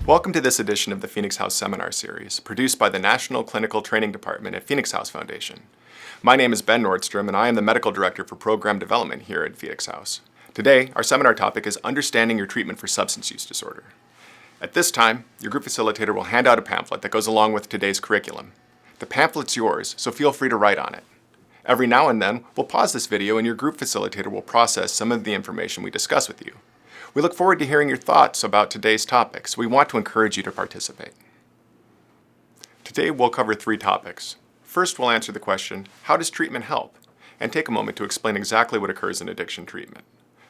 Welcome to this edition of the Phoenix House Seminar Series, produced by the National Clinical Training Department at Phoenix House Foundation. My name is Ben Nordstrom, and I am the Medical Director for Program Development here at Phoenix House. Today, our seminar topic is Understanding Your Treatment for Substance Use Disorder. At this time, your group facilitator will hand out a pamphlet that goes along with today's curriculum. The pamphlet's yours, so feel free to write on it. Every now and then, we'll pause this video and your group facilitator will process some of the information we discuss with you. We look forward to hearing your thoughts about today's topics. We want to encourage you to participate. Today we'll cover 3 topics. First, we'll answer the question, how does treatment help? And take a moment to explain exactly what occurs in addiction treatment.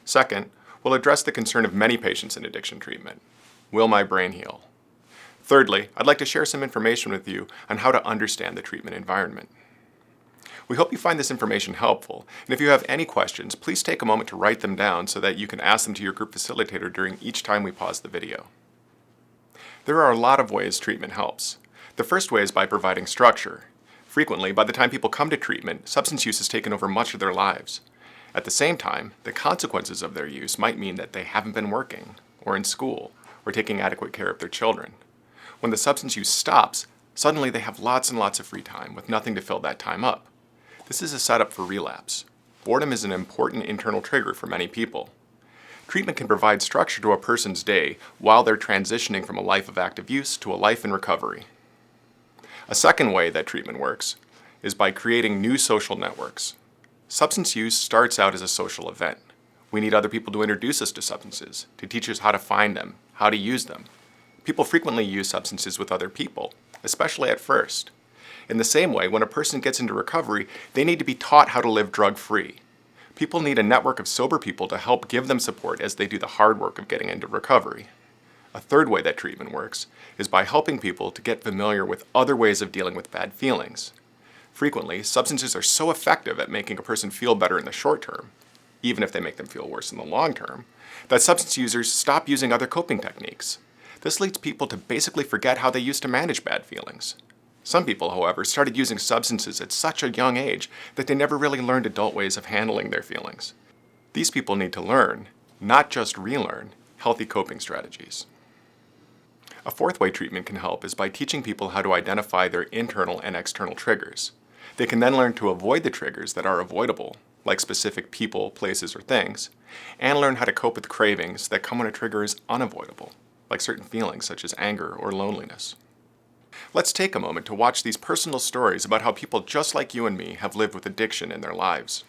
Second, we'll address the concern of many patients in addiction treatment. Will my brain heal? Thirdly, I'd like to share some information with you on how to understand the treatment environment. We hope you find this information helpful, and if you have any questions, please take a moment to write them down so that you can ask them to your group facilitator during each time we pause the video. There are a lot of ways treatment helps. The first way is by providing structure. Frequently, by the time people come to treatment, substance use has taken over much of their lives. At the same time, the consequences of their use might mean that they haven't been working, or in school, or taking adequate care of their children. When the substance use stops, suddenly they have lots and lots of free time with nothing to fill that time up. This is a setup for relapse. Boredom is an important internal trigger for many people. Treatment can provide structure to a person's day while they're transitioning from a life of active use to a life in recovery. A second way that treatment works is by creating new social networks. Substance use starts out as a social event. We need other people to introduce us to substances, to teach us how to find them, how to use them. People frequently use substances with other people, especially at first. In the same way, when a person gets into recovery, they need to be taught how to live drug-free. People need a network of sober people to help give them support as they do the hard work of getting into recovery. A third way that treatment works is by helping people to get familiar with other ways of dealing with bad feelings. Frequently, substances are so effective at making a person feel better in the short term, even if they make them feel worse in the long term, that substance users stop using other coping techniques. This leads people to basically forget how they used to manage bad feelings. Some people, however, started using substances at such a young age that they never really learned adult ways of handling their feelings. These people need to learn, not just relearn, healthy coping strategies. A fourth way treatment can help is by teaching people how to identify their internal and external triggers. They can then learn to avoid the triggers that are avoidable, like specific people, places, or things, and learn how to cope with cravings that come when a trigger is unavoidable, like certain feelings such as anger or loneliness. Let's take a moment to watch these personal stories about how people just like you and me have lived with addiction in their lives.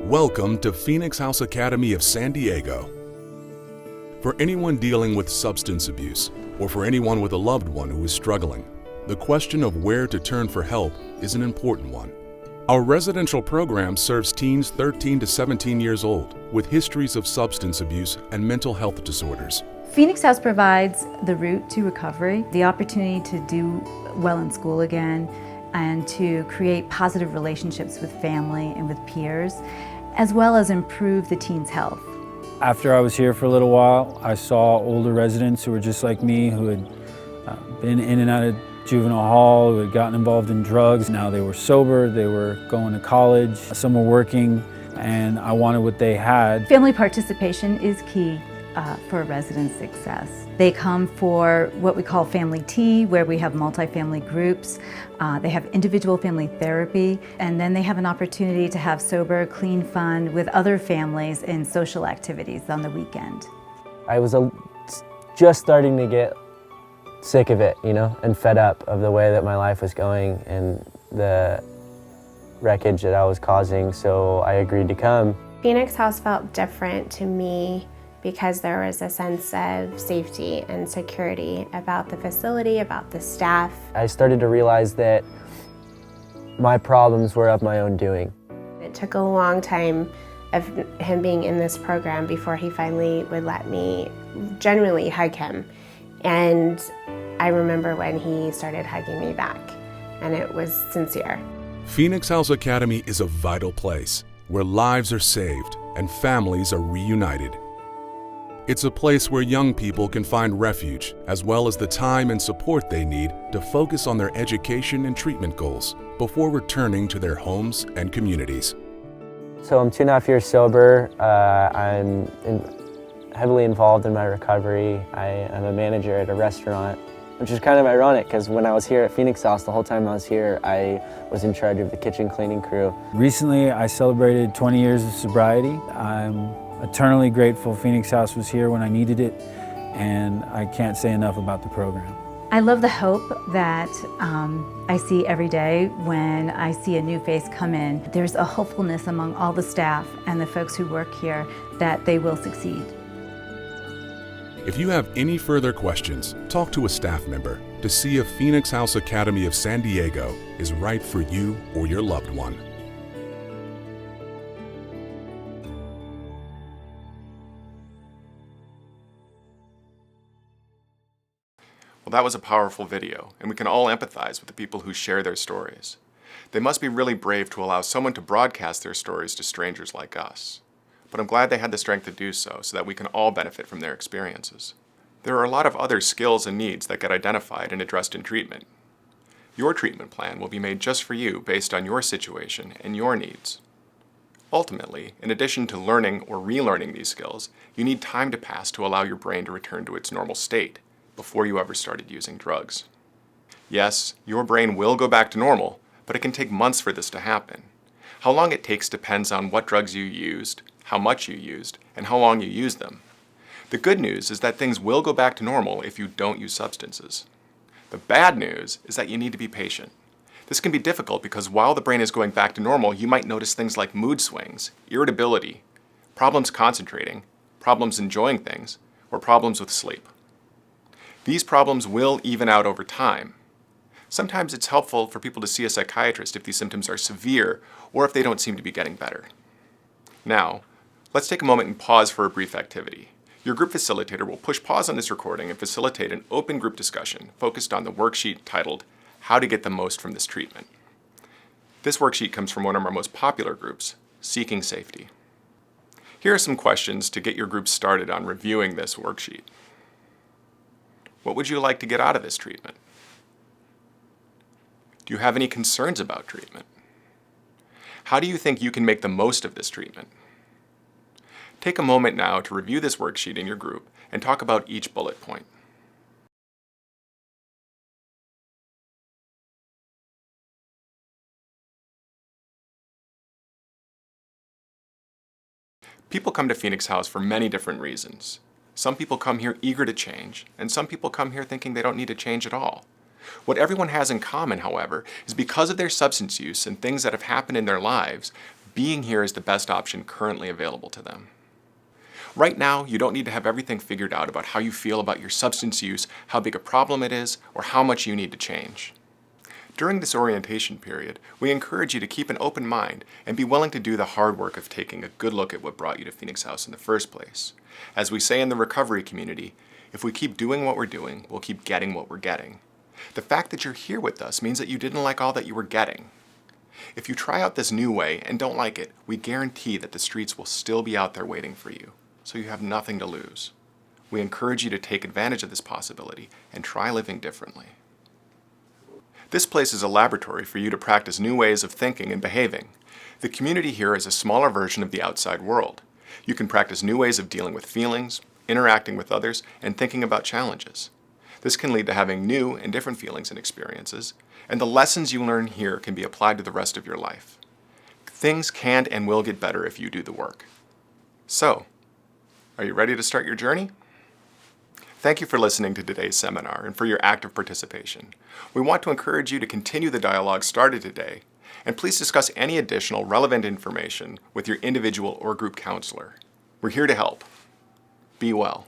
Welcome to Phoenix House Academy of San Diego. For anyone dealing with substance abuse, or for anyone with a loved one who is struggling, the question of where to turn for help is an important one. Our residential program serves teens 13 to 17 years old with histories of substance abuse and mental health disorders. Phoenix House provides the route to recovery, the opportunity to do well in school again, and to create positive relationships with family and with peers, as well as improve the teen's health. After I was here for a little while, I saw older residents who were just like me, who had been in and out of juvenile hall, who had gotten involved in drugs. Now they were sober, they were going to college, some were working, and I wanted what they had. Family participation is key for a resident's success. They come for what we call family tea, where we have multifamily groups. They have individual family therapy, and then they have an opportunity to have sober, clean fun with other families in social activities on the weekend. I was just starting to get sick of it, and fed up of the way that my life was going and the wreckage that I was causing, so I agreed to come. Phoenix House felt different to me because there was a sense of safety and security about the facility, about the staff. I started to realize that my problems were of my own doing. It took a long time of him being in this program before he finally would let me genuinely hug him. And I remember when he started hugging me back, and it was sincere. Phoenix House Academy is a vital place where lives are saved and families are reunited. It's a place where young people can find refuge, as well as the time and support they need to focus on their education and treatment goals before returning to their homes and communities. So I'm 2.5 years sober. I'm heavily involved in my recovery. I am a manager at a restaurant, which is kind of ironic because when I was here at Phoenix House, the whole time I was here, I was in charge of the kitchen cleaning crew. Recently, I celebrated 20 years of sobriety. I'm eternally grateful Phoenix House was here when I needed it, and I can't say enough about the program. I love the hope that I see every day when I see a new face come in. There's a hopefulness among all the staff and the folks who work here that they will succeed. If you have any further questions, talk to a staff member to see if Phoenix House Academy of San Diego is right for you or your loved one. Well, that was a powerful video, and we can all empathize with the people who share their stories. They must be really brave to allow someone to broadcast their stories to strangers like us. But I'm glad they had the strength to do so that we can all benefit from their experiences. There are a lot of other skills and needs that get identified and addressed in treatment. Your treatment plan will be made just for you based on your situation and your needs. Ultimately, in addition to learning or relearning these skills, you need time to pass to allow your brain to return to its normal state before you ever started using drugs. Yes, your brain will go back to normal, but it can take months for this to happen. How long it takes depends on what drugs you used, how much you used, and how long you used them. The good news is that things will go back to normal if you don't use substances. The bad news is that you need to be patient. This can be difficult because while the brain is going back to normal, you might notice things like mood swings, irritability, problems concentrating, problems enjoying things, or problems with sleep. These problems will even out over time. Sometimes it's helpful for people to see a psychiatrist if these symptoms are severe or if they don't seem to be getting better. Now, let's take a moment and pause for a brief activity. Your group facilitator will push pause on this recording and facilitate an open group discussion focused on the worksheet titled, How to Get the Most from This Treatment. This worksheet comes from one of our most popular groups, Seeking Safety. Here are some questions to get your group started on reviewing this worksheet. What would you like to get out of this treatment? Do you have any concerns about treatment? How do you think you can make the most of this treatment? Take a moment now to review this worksheet in your group and talk about each bullet point. People come to Phoenix House for many different reasons. Some people come here eager to change, and some people come here thinking they don't need to change at all. What everyone has in common, however, is because of their substance use and things that have happened in their lives, being here is the best option currently available to them. Right now, you don't need to have everything figured out about how you feel about your substance use, how big a problem it is, or how much you need to change. During this orientation period, we encourage you to keep an open mind and be willing to do the hard work of taking a good look at what brought you to Phoenix House in the first place. As we say in the recovery community, if we keep doing what we're doing, we'll keep getting what we're getting. The fact that you're here with us means that you didn't like all that you were getting. If you try out this new way and don't like it, we guarantee that the streets will still be out there waiting for you, so you have nothing to lose. We encourage you to take advantage of this possibility and try living differently. This place is a laboratory for you to practice new ways of thinking and behaving. The community here is a smaller version of the outside world. You can practice new ways of dealing with feelings, interacting with others, and thinking about challenges. This can lead to having new and different feelings and experiences, and the lessons you learn here can be applied to the rest of your life. Things can and will get better if you do the work. So, are you ready to start your journey? Thank you for listening to today's seminar and for your active participation. We want to encourage you to continue the dialogue started today, and please discuss any additional relevant information with your individual or group counselor. We're here to help. Be well.